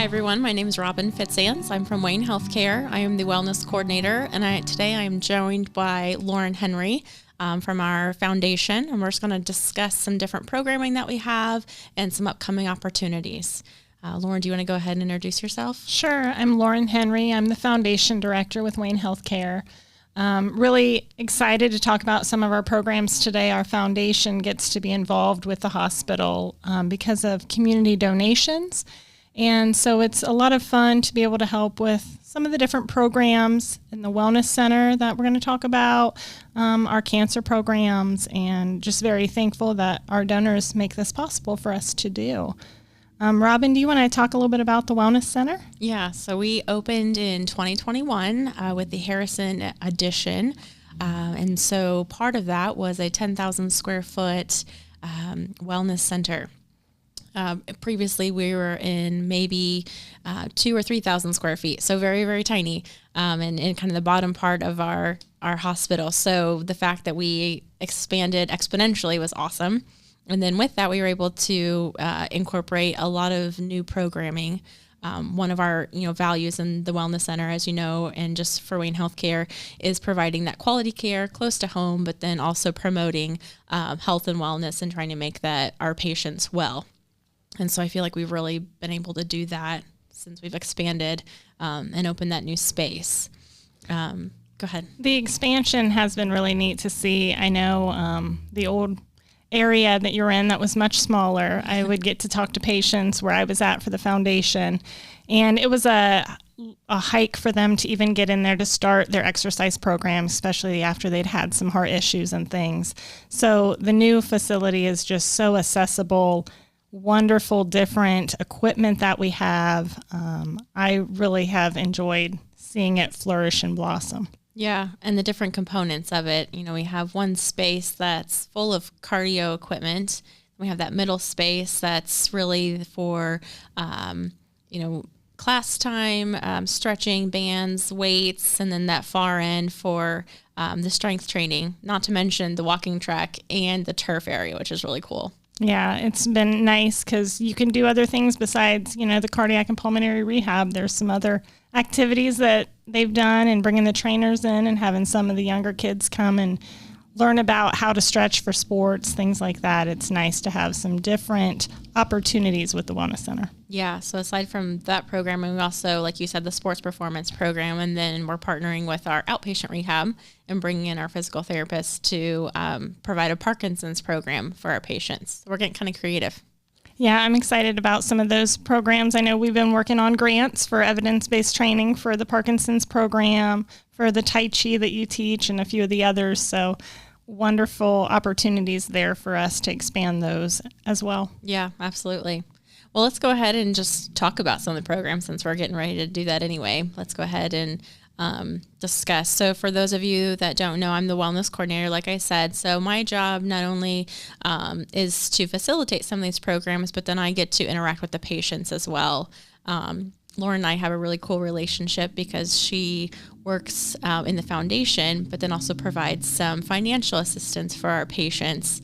Hi everyone, my name is Robyn Feitshans. I'm from Wayne HealthCare. I am the wellness coordinator, and today I am joined by Lauren Henry from our foundation, and we're just going to discuss some different programming that we have and some upcoming opportunities. Lauren, do you want to go ahead and introduce yourself? Sure. I'm Lauren Henry. I'm the foundation director with Wayne HealthCare. Really excited to talk about some of our programs today. Our foundation gets to be involved with the hospital because of community donations. And so it's a lot of fun to be able to help with some of the different programs in the wellness center that we're going to talk about, our cancer programs, and just very thankful that our donors make this possible for us to do. Robyn, do you want to talk a little bit about the Wellness Center? Yeah, so we opened in 2021 with the Harrison addition. And so part of that was a 10,000 square foot wellness center. Previously, we were in maybe 2,000 or 3,000 square feet, so very, very tiny, and in kind of the bottom part of our hospital. So the fact that we expanded exponentially was awesome. And then with that, we were able to incorporate a lot of new programming. One of our values in the Wellness Center, as you know, and just for Wayne Healthcare, is providing that quality care close to home, but then also promoting health and wellness and trying to make that our patients well. And so I feel like we've really been able to do that since we've expanded and opened that new space. Go ahead. The expansion has been really neat to see. I know the old area that you're in that was much smaller. I would get to talk to patients where I was at for the foundation. And it was a hike for them to even get in there to start their exercise program, especially after they'd had some heart issues and things. So the new facility is just so accessible, wonderful, different equipment that we have. I really have enjoyed seeing it flourish and blossom. Yeah, and the different components of it. We have one space that's full of cardio equipment. We have that middle space that's really for, class time, stretching, bands, weights, and then that far end for the strength training, not to mention the walking track and the turf area, which is really cool. Yeah, it's been nice because you can do other things besides, the cardiac and pulmonary rehab. There's some other activities that they've done, and bringing the trainers in and having some of the younger kids come and learn about how to stretch for sports, things like that. It's nice to have some different opportunities with the Wellness Center. Yeah, so aside from that program, we also, like you said, the sports performance program, and then we're partnering with our outpatient rehab and bringing in our physical therapists to provide a Parkinson's program for our patients. We're getting kind of creative. Yeah, I'm excited about some of those programs. I know we've been working on grants for evidence-based training for the Parkinson's program, for the Tai Chi that you teach, and a few of the others. So wonderful opportunities there for us to expand those as well. Yeah, absolutely. Well, let's go ahead and just talk about some of the programs since we're getting ready to do that anyway. Let's go ahead and discuss. So for those of you that don't know, I'm the wellness coordinator, like I said. So my job not only is to facilitate some of these programs, but then I get to interact with the patients as well. Lauren and I have a really cool relationship because she works in the foundation, but then also provides some financial assistance for our patients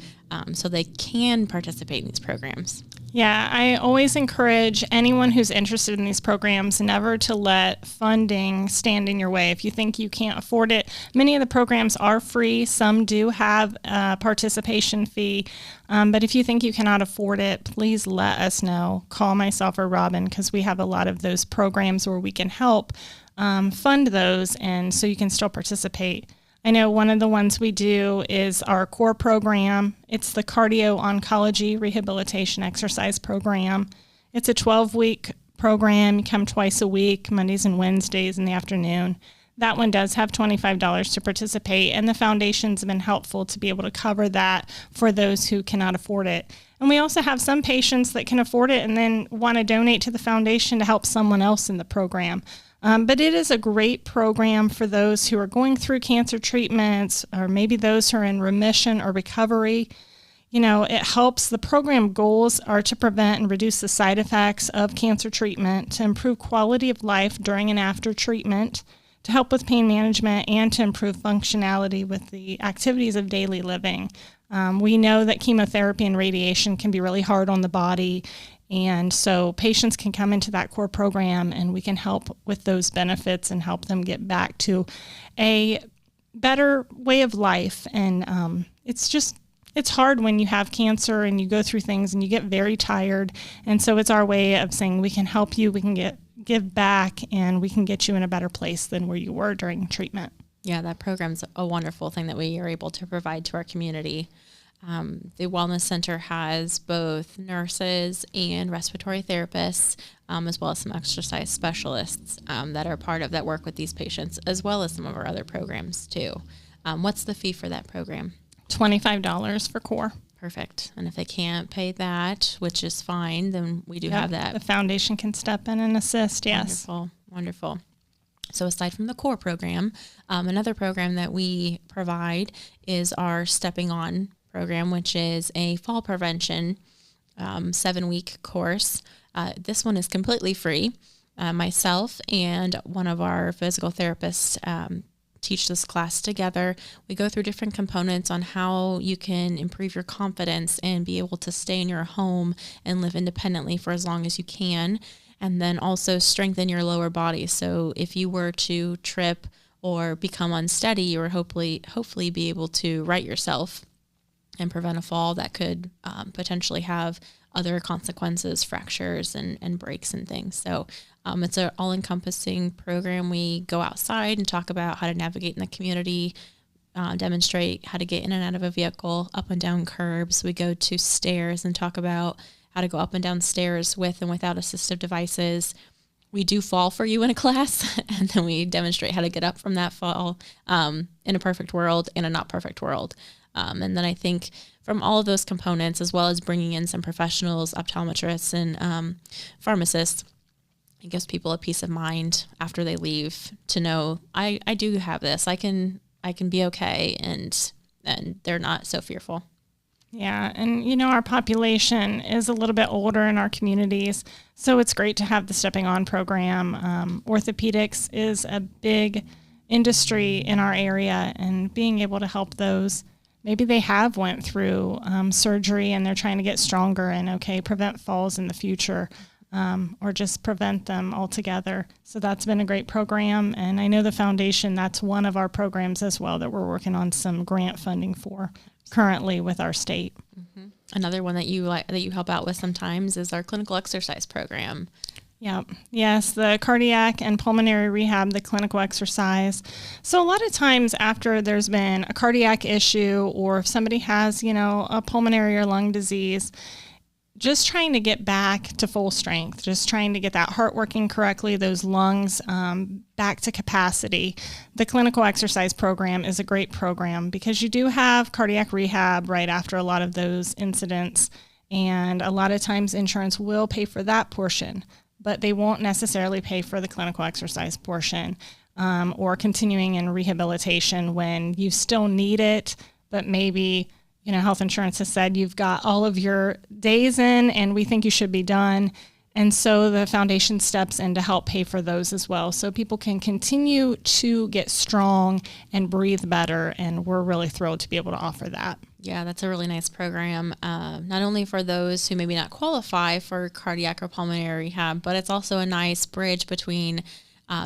so they can participate in these programs. Yeah, I always encourage anyone who's interested in these programs never to let funding stand in your way. If you think you can't afford it, many of the programs are free. Some do have a participation fee. But if you think you cannot afford it, please let us know. Call myself or Robyn, because we have a lot of those programs where we can help fund those, and so you can still participate. I know one of the ones we do is our core program. It's the Cardio-Oncology Rehabilitation Exercise program. It's a 12-week program. You come twice a week, Mondays and Wednesdays in the afternoon. That one does have $25 to participate, and the foundation's been helpful to be able to cover that for those who cannot afford it. And we also have some patients that can afford it and then want to donate to the foundation to help someone else in the program. But it is a great program for those who are going through cancer treatments, or maybe those who are in remission or recovery. It helps. The program goals are to prevent and reduce the side effects of cancer treatment, to improve quality of life during and after treatment, to help with pain management, and to improve functionality with the activities of daily living. We know that chemotherapy and radiation can be really hard on the body, And so patients can come into that core program and we can help with those benefits and help them get back to a better way of life. And it's hard when you have cancer and you go through things and you get very tired. And so it's our way of saying we can help you, we can give back, and we can get you in a better place than where you were during treatment. Yeah, that program's a wonderful thing that we are able to provide to our community. The Wellness Center has both nurses and respiratory therapists, as well as some exercise specialists that work with these patients, as well as some of our other programs too. What's the fee for that program? $25 for core. Perfect. And if they can't pay that, which is fine, then we do have that. The foundation can step in and assist, yes. Wonderful. So aside from the core program, another program that we provide is our Stepping On program, which is a fall prevention 7-week course. This one is completely free. Myself and one of our physical therapists teach this class together. We go through different components on how you can improve your confidence and be able to stay in your home and live independently for as long as you can, and then also strengthen your lower body. So if you were to trip or become unsteady, you will hopefully be able to right yourself and prevent a fall that could potentially have other consequences, fractures and breaks and things. So it's an all-encompassing program. We go outside and talk about how to navigate in the community, demonstrate how to get in and out of a vehicle, up and down curbs. We go to stairs and talk about how to go up and down stairs with and without assistive devices. We do fall for you in a class, and then we demonstrate how to get up from that fall in a perfect world and a not perfect world. And then I think from all of those components, as well as bringing in some professionals, optometrists and pharmacists, it gives people a peace of mind after they leave to know I do have this. I can be okay, and they're not so fearful. Yeah, and our population is a little bit older in our communities, so it's great to have the Stepping On program. Orthopedics is a big industry in our area, and being able to help those, maybe they have went through surgery and they're trying to get stronger and prevent falls in the future, or just prevent them altogether. So that's been a great program, and I know the foundation, that's one of our programs as well that we're working on some grant funding for currently with our state. Mm-hmm. Another one that you help out with sometimes is our clinical exercise program. Yeah. Yes, the cardiac and pulmonary rehab, the clinical exercise. So a lot of times after there's been a cardiac issue, or if somebody has, a pulmonary or lung disease, just trying to get back to full strength, just trying to get that heart working correctly, those lungs back to capacity. The clinical exercise program is a great program because you do have cardiac rehab right after a lot of those incidents. And a lot of times insurance will pay for that portion, but they won't necessarily pay for the clinical exercise portion, or continuing in rehabilitation when you still need it, but maybe health insurance has said you've got all of your days in and we think you should be done. And so the foundation steps in to help pay for those as well, so people can continue to get strong and breathe better. And we're really thrilled to be able to offer that. Yeah, that's a really nice program, not only for those who maybe not qualify for cardiac or pulmonary rehab, but it's also a nice bridge between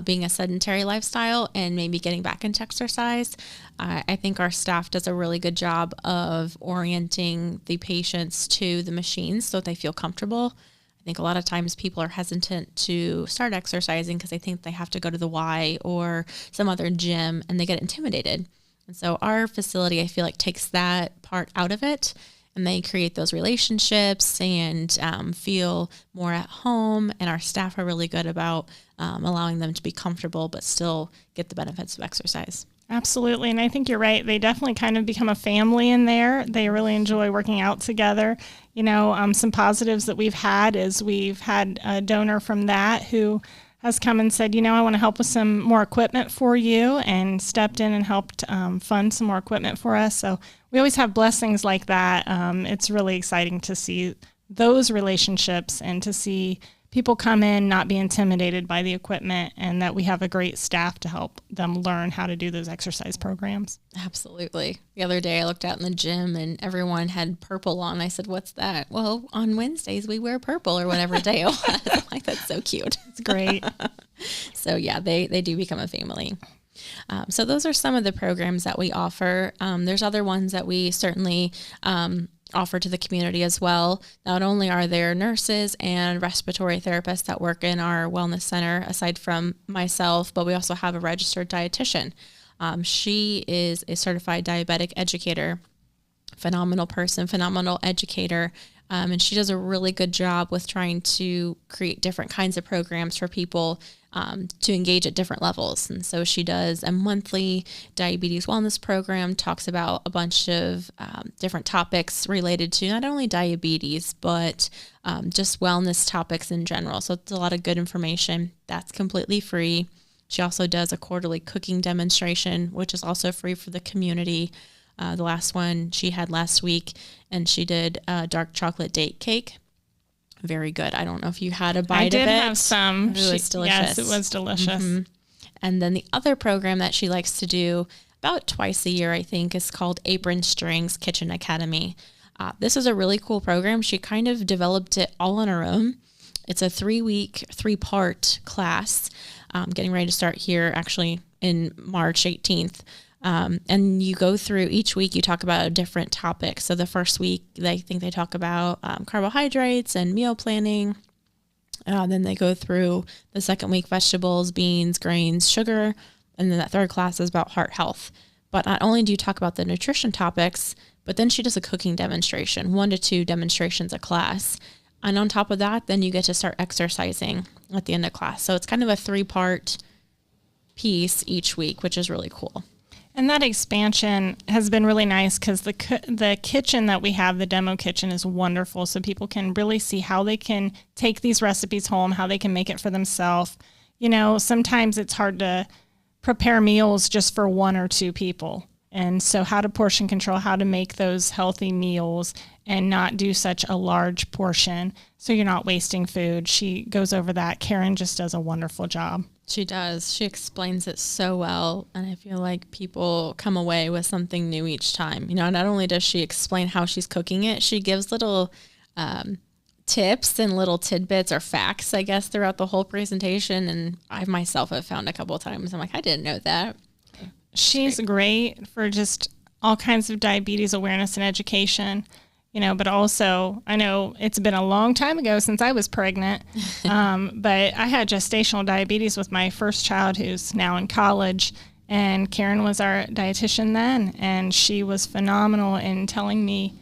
being a sedentary lifestyle and maybe getting back into exercise. I think our staff does a really good job of orienting the patients to the machines so that they feel comfortable. I think a lot of times people are hesitant to start exercising because they think they have to go to the Y or some other gym, and they get intimidated. And so our facility, I feel like, takes that part out of it, and they create those relationships and feel more at home. And our staff are really good about allowing them to be comfortable but still get the benefits of exercise. Absolutely. And I think you're right. They definitely kind of become a family in there. They really enjoy working out together. Some positives that we've had is we've had a donor from that who has come and said, I want to help with some more equipment for you, and stepped in and helped fund some more equipment for us. So we always have blessings like that. It's really exciting to see those relationships and to see people come in, not be intimidated by the equipment, and that we have a great staff to help them learn how to do those exercise programs. Absolutely. The other day I looked out in the gym and everyone had purple on. I said, what's that? Well, on Wednesdays we wear purple, or whatever day it was. I'm like, that's so cute. It's great. So yeah, they do become a family. So those are some of the programs that we offer. There's other ones that we certainly offer to the community as well. Not only are there nurses and respiratory therapists that work in our wellness center, aside from myself, but we also have a registered dietitian. She is a certified diabetic educator, phenomenal person, phenomenal educator. And she does a really good job with trying to create different kinds of programs for people to engage at different levels. And so she does a monthly diabetes wellness program, talks about a bunch of different topics related to not only diabetes, but just wellness topics in general. So it's a lot of good information. That's completely free. She also does a quarterly cooking demonstration, which is also free for the community. The last one she had last week, and she did a dark chocolate date cake. Very good. I don't know if you had a bite of it. I did have some. It was delicious. Yes, it was delicious. Mm-hmm. And then the other program that she likes to do about twice a year, I think, is called Apron Strings Kitchen Academy. This is a really cool program. She kind of developed it all on her own. It's a 3-week, 3-part class, getting ready to start here actually in March 18th. And you go through each week, you talk about a different topic. So the first week, they talk about carbohydrates and meal planning. Then they go through the second week, vegetables, beans, grains, sugar. And then that third class is about heart health. But not only do you talk about the nutrition topics, but then she does a cooking demonstration, 1 to 2 demonstrations a class. And on top of that, then you get to start exercising at the end of class. So it's kind of a 3-part piece each week, which is really cool. And that expansion has been really nice because the kitchen that we have, the demo kitchen, is wonderful. So people can really see how they can take these recipes home, how they can make it for themselves. You know, sometimes it's hard to prepare meals just for 1 or 2 people. And so how to portion control, how to make those healthy meals and not do such a large portion so you're not wasting food. She goes over that. Karen just does a wonderful job. She does. She explains it so well. And I feel like people come away with something new each time. You know, not only does she explain how she's cooking it, she gives little tips and little tidbits or facts, I guess, throughout the whole presentation. And I myself have found a couple of times, I'm like, I didn't know that. She's great for just all kinds of diabetes awareness and education. You know, but also, I know it's been a long time ago since I was pregnant, but I had gestational diabetes with my first child, who's now in college, and Karen was our dietitian then, and she was phenomenal in telling me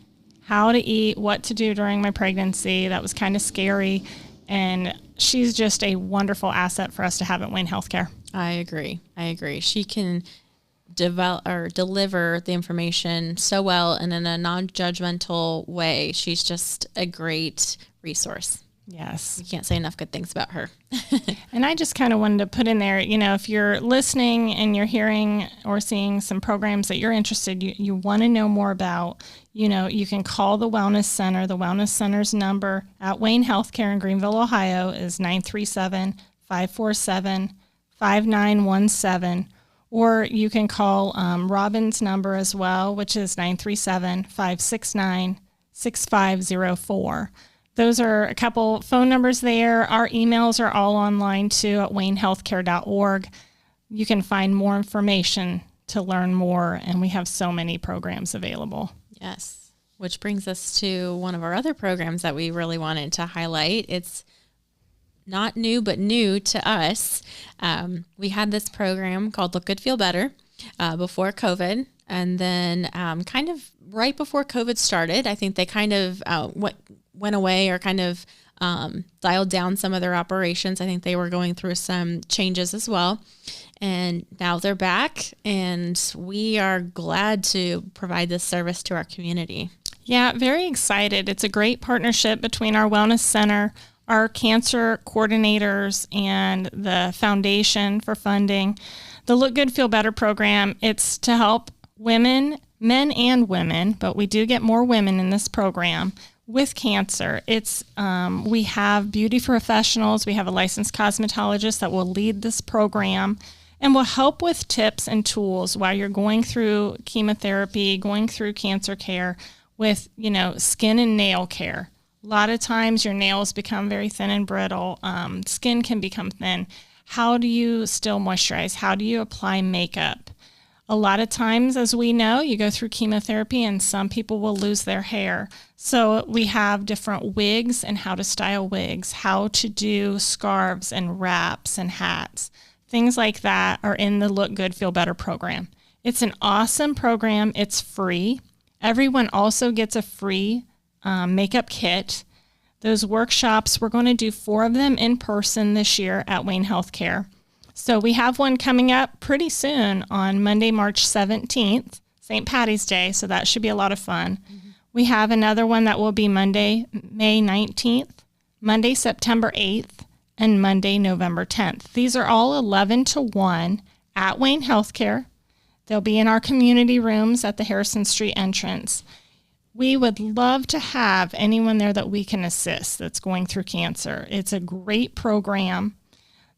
how to eat, what to do during my pregnancy. That was kind of scary, and she's just a wonderful asset for us to have at Wayne HealthCare. I agree. She can develop or deliver the information so well and in a non-judgmental way. She's just a great resource. Yes. You can't say enough good things about her. And I just kind of wanted to put in there, you know, if you're listening and you're hearing or seeing some programs that you're interested, you want to know more about, you know, you can call the Wellness Center. The Wellness Center's number at Wayne HealthCare in Greenville, Ohio is 937-547-5917. Or you can call Robyn's number as well, which is 937-569-6504. Those are a couple phone numbers there. Our emails are all online too at waynehealthcare.org. You can find more information to learn more, and we have so many programs available. Yes, which brings us to one of our other programs that we really wanted to highlight. It's not new, but new to us. We had this program called Look Good, Feel Better before COVID. And then kind of right before COVID started, I think they kind of went away or kind of dialed down some of their operations. I think they were going through some changes as well. And now they're back, and we are glad to provide this service to our community. Yeah, very excited. It's a great partnership between our Wellness Center, our cancer coordinators, and the Foundation for funding. The Look Good, Feel Better program, it's to help women, men and women, but we do get more women in this program, with cancer, it's we have beauty professionals. We have a licensed cosmetologist that will lead this program and will help with tips and tools while you're going through chemotherapy, going through cancer care with, skin and nail care. A lot of times your nails become very thin and brittle. Skin can become thin. How do you still moisturize? How do you apply makeup? A lot of times, as we know, you go through chemotherapy and some people will lose their hair. So we have different wigs and how to style wigs, how to do scarves and wraps and hats. Things like that are in the Look Good, Feel Better program. It's an awesome program. It's free. Everyone also gets a free makeup kit. Those workshops, we're going to do 4 of them in person this year at Wayne HealthCare. So we have one coming up pretty soon on Monday, March 17th, St. Patty's Day, so that should be a lot of fun. Mm-hmm. We have another one that will be Monday, May 19th, Monday, September 8th, and Monday, November 10th. These are all 11 to 1 at Wayne HealthCare. They'll be in our community rooms at the Harrison Street entrance. We would love to have anyone there that we can assist that's going through cancer. It's a great program.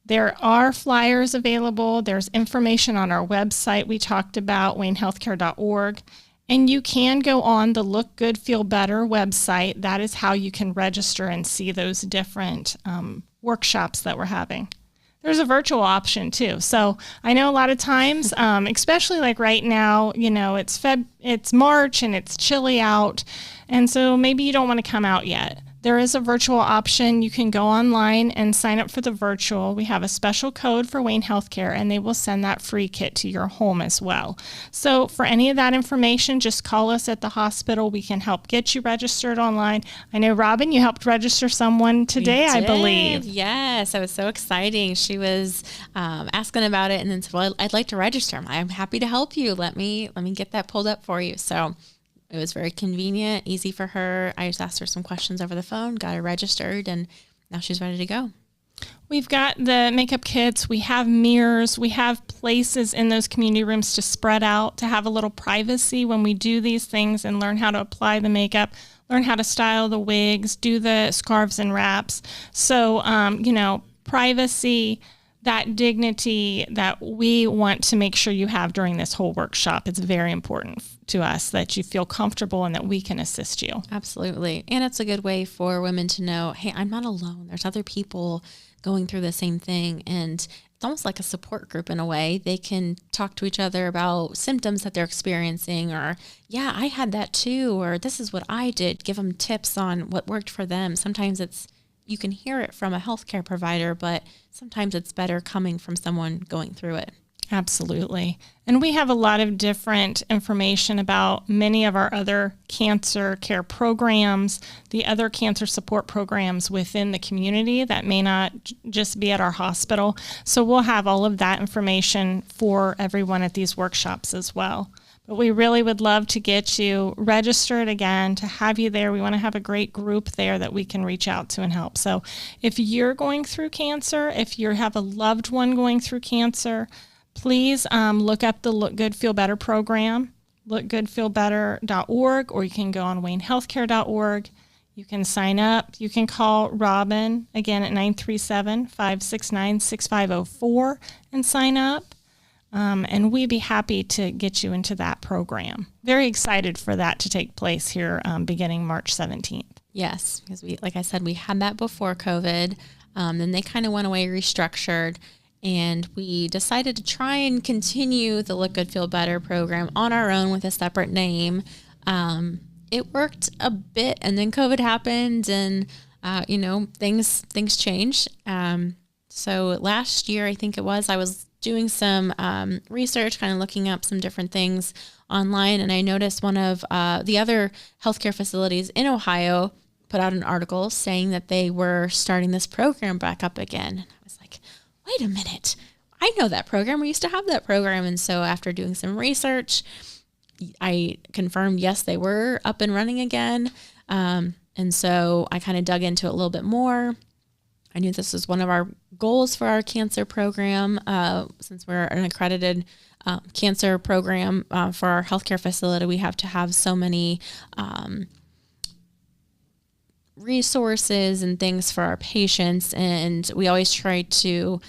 There are flyers available. There's information on our website we talked about, waynehealthcare.org. And you can go on the Look Good, Feel Better website. That is how you can register and see those different workshops that we're having. There's a virtual option too. So I know a lot of times, especially like right now, it's March and it's chilly out. And so maybe you don't want to come out yet. There is a virtual option. You can go online and sign up for the virtual. We have a special code for Wayne HealthCare, and they will send that free kit to your home as well. So for any of that information, just call us at the hospital. We can help get you registered online. I know, Robyn, you helped register someone today, I believe. Yes, it was so exciting. She was asking about it and then said, well, I'd like to register. I'm happy to help you. Let me get that pulled up for you. So it was very convenient, easy for her. I just asked her some questions over the phone, got her registered, and now she's ready to go. We've got the makeup kits. We have mirrors. We have places in those community rooms to spread out, to have a little privacy when we do these things and learn how to apply the makeup, learn how to style the wigs, do the scarves and wraps. So, privacy, that dignity that we want to make sure you have during this whole workshop. It's very important to us that you feel comfortable and that we can assist you. Absolutely. And it's a good way for women to know, hey, I'm not alone. There's other people going through the same thing. And it's almost like a support group in a way. They can talk to each other about symptoms that they're experiencing, or, yeah, I had that too, or this is what I did. Give them tips on what worked for them. Sometimes you can hear it from a healthcare provider, but sometimes it's better coming from someone going through it. Absolutely. And we have a lot of different information about many of our other cancer care programs, the other cancer support programs within the community that may not just be at our hospital. So we'll have all of that information for everyone at these workshops as well. But we really would love to get you registered again, to have you there. We want to have a great group there that we can reach out to and help. So if you're going through cancer, if you have a loved one going through cancer, please look up the Look Good, Feel Better program, lookgoodfeelbetter.org, or you can go on waynehealthcare.org. You can sign up. You can call Robyn, again, at 937-569-6504 and sign up. And we'd be happy to get you into that program. Very excited for that to take place here beginning March 17th. Yes, because like I said, we had that before COVID. Then they kind of went away, restructured, and we decided to try and continue the Look Good, Feel Better program on our own with a separate name. It worked a bit, and then COVID happened, and things changed. So last year, I think it was, I was doing some research, kind of looking up some different things online, and I noticed one of the other healthcare facilities in Ohio put out an article saying that they were starting this program back up again. And I was like, wait a minute, I know that program. We used to have that program. And so after doing some research, I confirmed, yes, they were up and running again. And so I kind of dug into it a little bit more. I knew this was one of our goals for our cancer program, since we're an accredited cancer program for our healthcare facility. We have to have so many resources and things for our patients. And we always try to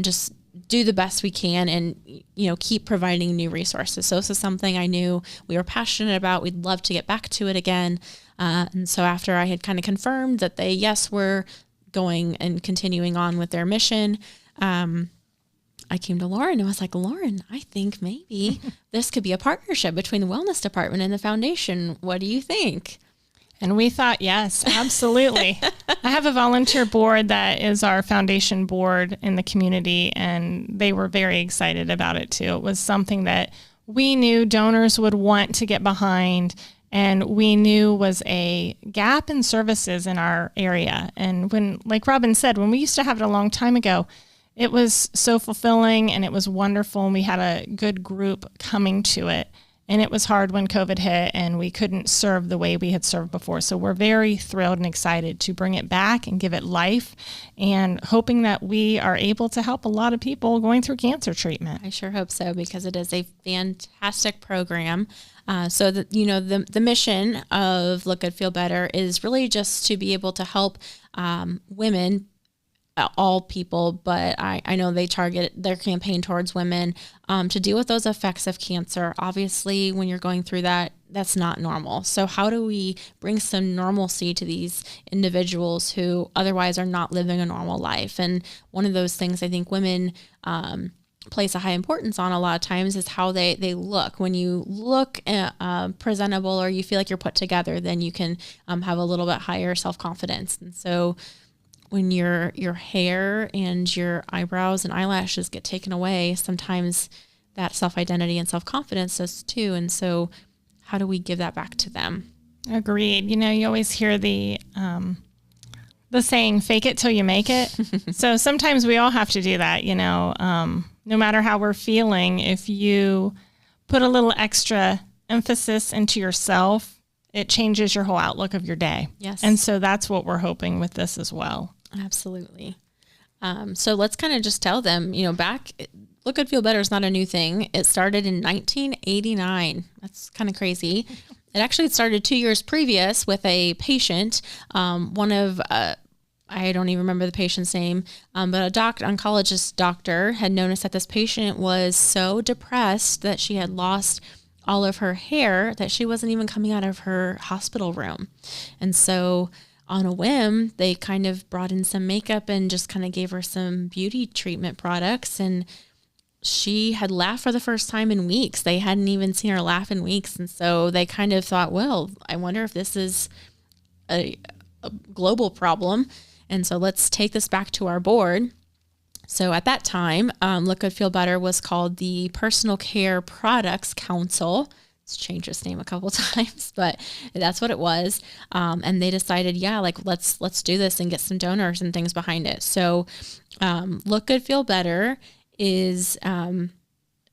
just do the best we can and, keep providing new resources. So this is something I knew we were passionate about. We'd love to get back to it again. And so after I had kind of confirmed that they, yes, were going and continuing on with their mission, I came to Lauren and was like, Lauren, I think maybe this could be a partnership between the wellness department and the foundation. What do you think? And we thought, yes, absolutely. I have a volunteer board that is our foundation board in the community, and they were very excited about it too. It was something that we knew donors would want to get behind, and we knew was a gap in services in our area. And when, like Robyn said, when we used to have it a long time ago, it was so fulfilling and it was wonderful, and we had a good group coming to it. And it was hard when COVID hit and we couldn't serve the way we had served before. So we're very thrilled and excited to bring it back and give it life, and hoping that we are able to help a lot of people going through cancer treatment. I sure hope so, because it is a fantastic program. So that, the mission of Look Good, Feel Better is really just to be able to help women, all people, but I know they target their campaign towards women, to deal with those effects of cancer. Obviously, when you're going through that, that's not normal. So how do we bring some normalcy to these individuals who otherwise are not living a normal life? And one of those things I think women place a high importance on a lot of times is how they look. When you look presentable, or you feel like you're put together, then you can have a little bit higher self-confidence. And so when your hair and your eyebrows and eyelashes get taken away, sometimes that self-identity and self-confidence does too. And so how do we give that back to them? Agreed. You always hear the saying, fake it till you make it. So sometimes we all have to do that, no matter how we're feeling. If you put a little extra emphasis into yourself, it changes your whole outlook of your day. Yes. And so that's what we're hoping with this as well. Absolutely. So let's kind of just tell them, back, Look Good, Feel Better is not a new thing. It started in 1989. That's kind of crazy. It actually started 2 years previous with a patient, I don't even remember the patient's name, but a oncologist doctor had noticed that this patient was so depressed that she had lost all of her hair, that she wasn't even coming out of her hospital room. And so on a whim, they kind of brought in some makeup and just kind of gave her some beauty treatment products. And she had laughed for the first time in weeks. They hadn't even seen her laugh in weeks. And so they kind of thought, well, I wonder if this is a global problem. And so let's take this back to our board. So at that time, Look Good, Feel Better was called the Personal Care Products Council. It's changed its name a couple times, but that's what it was. And they decided, let's do this and get some donors and things behind it. So Look Good, Feel Better is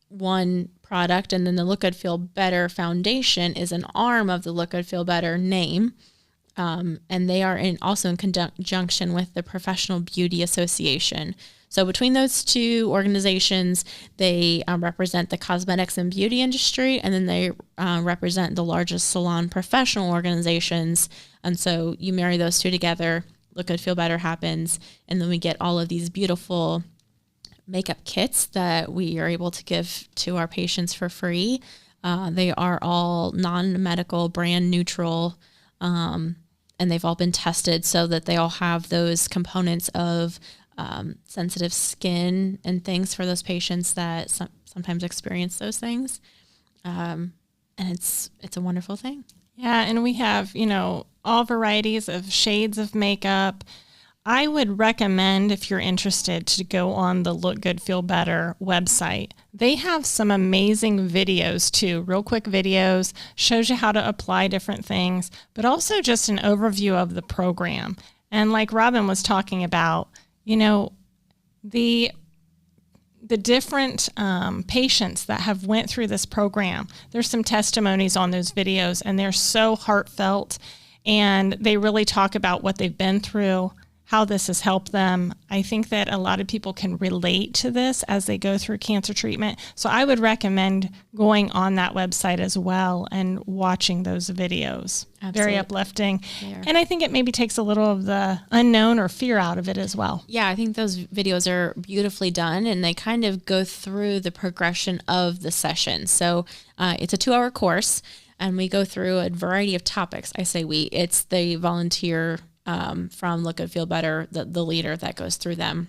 one product, and then the Look Good, Feel Better Foundation is an arm of the Look Good, Feel Better name. And they are also in conjunction with the Professional Beauty Association. So between those two organizations, they represent the cosmetics and beauty industry, and then they represent the largest salon professional organizations. And so you marry those two together, Look Good, Feel Better happens, and then we get all of these beautiful makeup kits that we are able to give to our patients for free. They are all non-medical, brand neutral, and they've all been tested so that they all have those components of sensitive skin and things for those patients that sometimes experience those things. And it's a wonderful thing. Yeah. And we have, all varieties of shades of makeup. I would recommend, if you're interested, to go on the Look Good, Feel Better website. They have some amazing videos too, real quick videos, shows you how to apply different things, but also just an overview of the program. And like Robyn was talking about, the different patients that have went through this program, there's some testimonies on those videos, and they're so heartfelt, and they really talk about what they've been through, how this has helped them. I think that a lot of people can relate to this as they go through cancer treatment. So I would recommend going on that website as well and watching those videos. Absolutely. Very uplifting. Yeah. And I think it maybe takes a little of the unknown or fear out of it as well. Yeah, I think those videos are beautifully done, and they kind of go through the progression of the session. So it's a 2-hour course, and we go through a variety of topics. I say we, it's the volunteer from Look Good, Feel Better, the leader that goes through them.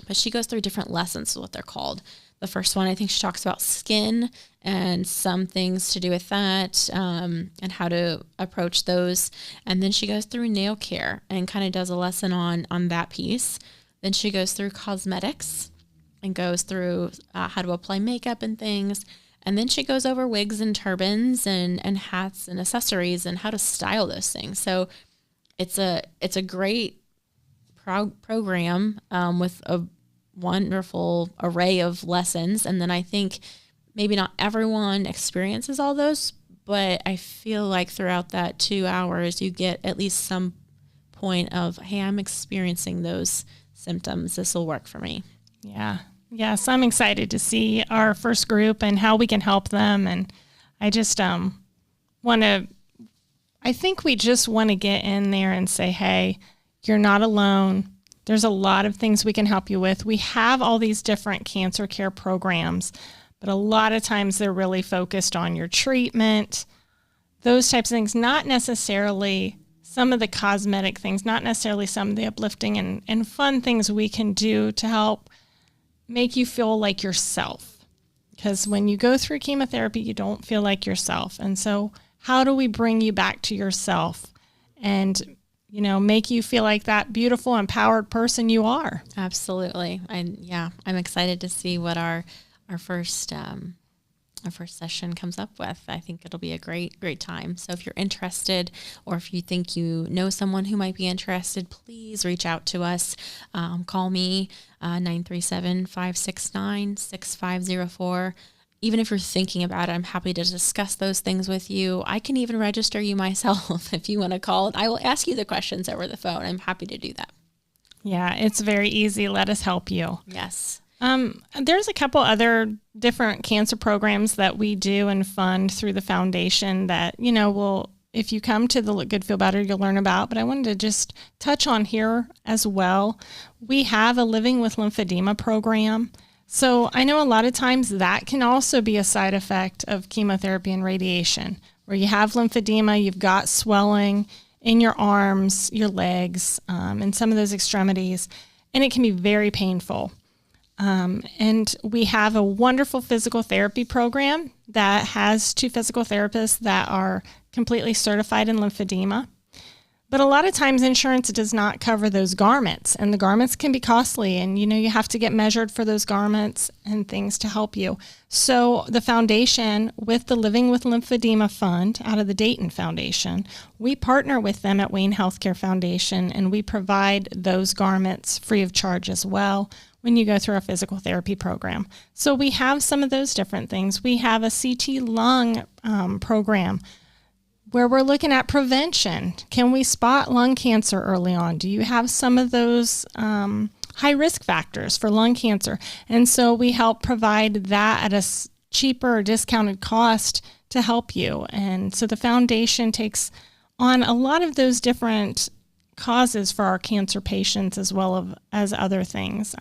But she goes through different lessons, what they're called. The first one, I think she talks about skin and some things to do with that, and how to approach those. And then she goes through nail care and kind of does a lesson on that piece. Then she goes through cosmetics and goes through how to apply makeup and things. And then she goes over wigs and turbans and hats and accessories and how to style those things. So it's a great program with a wonderful array of lessons. And then I think maybe not everyone experiences all those, but I feel like throughout that 2 hours, you get at least some point of, hey, I'm experiencing those symptoms. This will work for me. Yeah. Yes, I'm excited to see our first group and how we can help them. And I just I think we just want to get in there and say, hey, you're not alone. There's a lot of things we can help you with. We have all these different cancer care programs, but a lot of times they're really focused on your treatment, those types of things, not necessarily some of the cosmetic things, not necessarily some of the uplifting and fun things we can do to help make you feel like yourself. Because when you go through chemotherapy, you don't feel like yourself. And so how do we bring you back to yourself and, make you feel like that beautiful, empowered person you are? Absolutely. I'm excited to see what our first session comes up with. I think it'll be a great time. So if you're interested, or if you think you know someone who might be interested, please reach out to us. Call me 937-569-6504. Even if you're thinking about it, I'm happy to discuss those things with you. I can even register you myself if you want to call. I will ask you the questions over the phone. I'm happy to do that. Yeah, it's very easy. Let us help you. Yes. There's a couple other different cancer programs that we do and fund through the foundation that, if you come to the Look Good, Feel Better, you'll learn about. But I wanted to just touch on here as well. We have a Living with Lymphedema program. So I know a lot of times that can also be a side effect of chemotherapy and radiation, where you have lymphedema, you've got swelling in your arms, your legs, and some of those extremities, and it can be very painful. And we have a wonderful physical therapy program that has 2 physical therapists that are completely certified in lymphedema. But a lot of times insurance does not cover those garments, and the garments can be costly, and you have to get measured for those garments and things to help you. So the foundation, with the Living with Lymphedema Fund out of the Dayton Foundation, we partner with them at Wayne HealthCare Foundation, and we provide those garments free of charge as well when you go through our physical therapy program. So we have some of those different things. We have a CT lung program where we're looking at prevention. Can we spot lung cancer early on? Do you have some of those high risk factors for lung cancer? And so we help provide that at a cheaper or discounted cost to help you. And so the foundation takes on a lot of those different causes for our cancer patients as well as other things.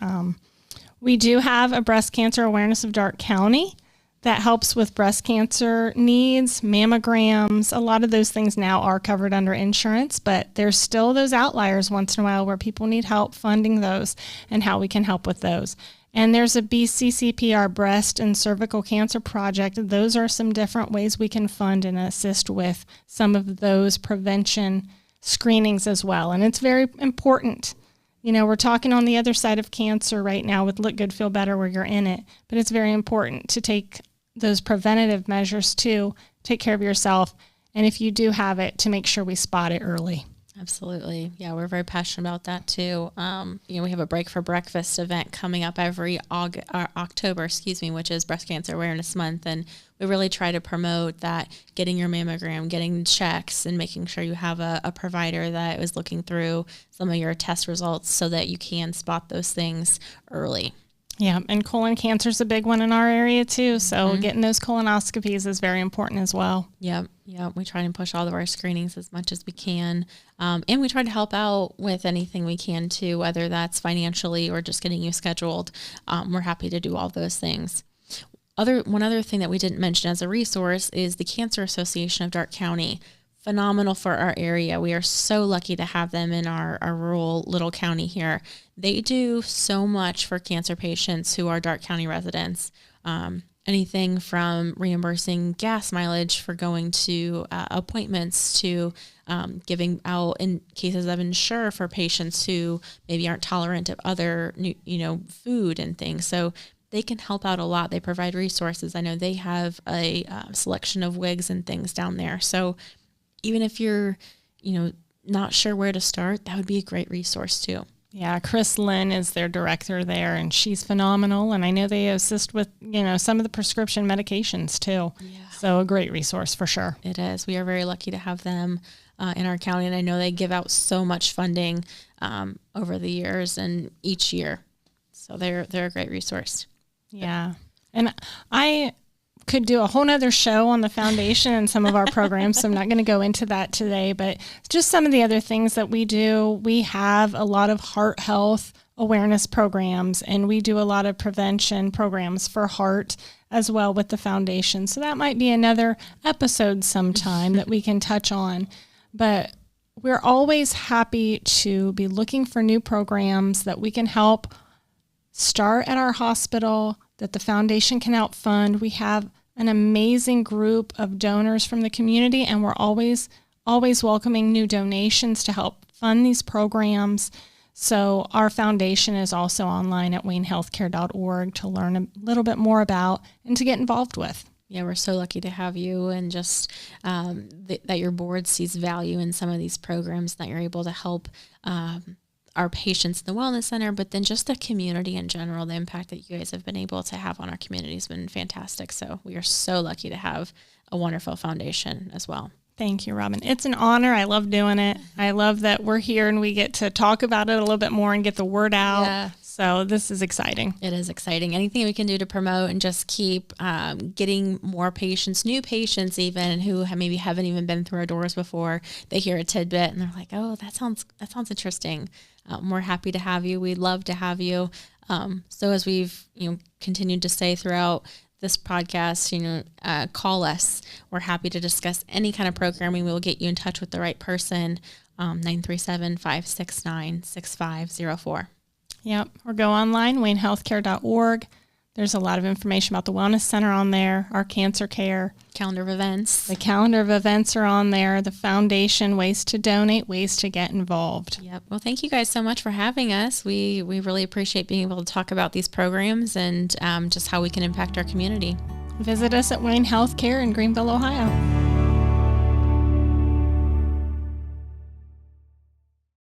We do have a breast cancer awareness of Darke County that helps with breast cancer needs, mammograms. A lot of those things now are covered under insurance, but there's still those outliers once in a while where people need help funding those and how we can help with those. And there's a BCCPR breast and cervical cancer project. Those are some different ways we can fund and assist with some of those prevention screenings as well. And it's very important. We're talking on the other side of cancer right now with Look Good, Feel Better, where you're in it, but it's very important to take those preventative measures too, take care of yourself, and if you do have it, to make sure we spot it early. Absolutely. Yeah, we're very passionate about that too. We have a Break for Breakfast event coming up every October, which is Breast Cancer Awareness Month. And we really try to promote that getting your mammogram, getting checks, and making sure you have a provider that is looking through some of your test results so that you can spot those things early. Yeah, and colon cancer is a big one in our area too. So getting those colonoscopies is very important as well. Yep. We try to push all of our screenings as much as we can. And we try to help out with anything we can too, whether that's financially or just getting you scheduled. We're happy to do all those things. One other thing that we didn't mention as a resource is the Cancer Association of Darke County. Phenomenal for our area. We are so lucky to have them in our rural little county here. They do so much for cancer patients who are Darke County residents. Anything from reimbursing gas mileage for going to appointments to giving out in cases of insure for patients who maybe aren't tolerant of other, food and things. So they can help out a lot. They provide resources. I know they have a selection of wigs and things down there. So even if you're, not sure where to start, that would be a great resource too. Yeah, Chris Lynn is their director there, and she's phenomenal. And I know they assist with, some of the prescription medications too. Yeah. So a great resource for sure. It is. We are very lucky to have them in our county, and I know they give out so much funding over the years and each year. So they're a great resource. Yeah, and I could do a whole nother show on the foundation and some of our programs, so I'm not going to go into that today, but just some of the other things that we do. We have a lot of heart health awareness programs, and we do a lot of prevention programs for heart as well with the foundation. So that might be another episode sometime that we can touch on. But we're always happy to be looking for new programs that we can help start at our hospital, that the foundation can help fund. We have an amazing group of donors from the community, and we're always welcoming new donations to help fund these programs. So our foundation is also online at waynehealthcare.org to learn a little bit more about and to get involved with. Yeah, we're so lucky to have you, and just that your board sees value in some of these programs, that you're able to help our patients in the Wellness Center, but then just the community in general. The impact that you guys have been able to have on our community has been fantastic. So we are so lucky to have a wonderful foundation as well. Thank you, Robyn. It's an honor. I love doing it. I love that we're here and we get to talk about it a little bit more and get the word out. Yeah. So this is exciting. It is exciting. Anything we can do to promote and just keep getting more patients, new patients even, who maybe haven't even been through our doors before. They hear a tidbit and they're like, oh, that sounds interesting. We're happy to have you. We'd love to have you. So as we've continued to say throughout this podcast, call us. We're happy to discuss any kind of programming. We will get you in touch with the right person. 937-569-6504. Yep. Or go online, waynehealthcare.org. There's a lot of information about the Wellness Center on there, our cancer care. Calendar of events. The calendar of events are on there, the foundation, ways to donate, ways to get involved. Yep. Well, thank you guys so much for having us. We really appreciate being able to talk about these programs and just how we can impact our community. Visit us at Wayne Healthcare in Greenville, Ohio.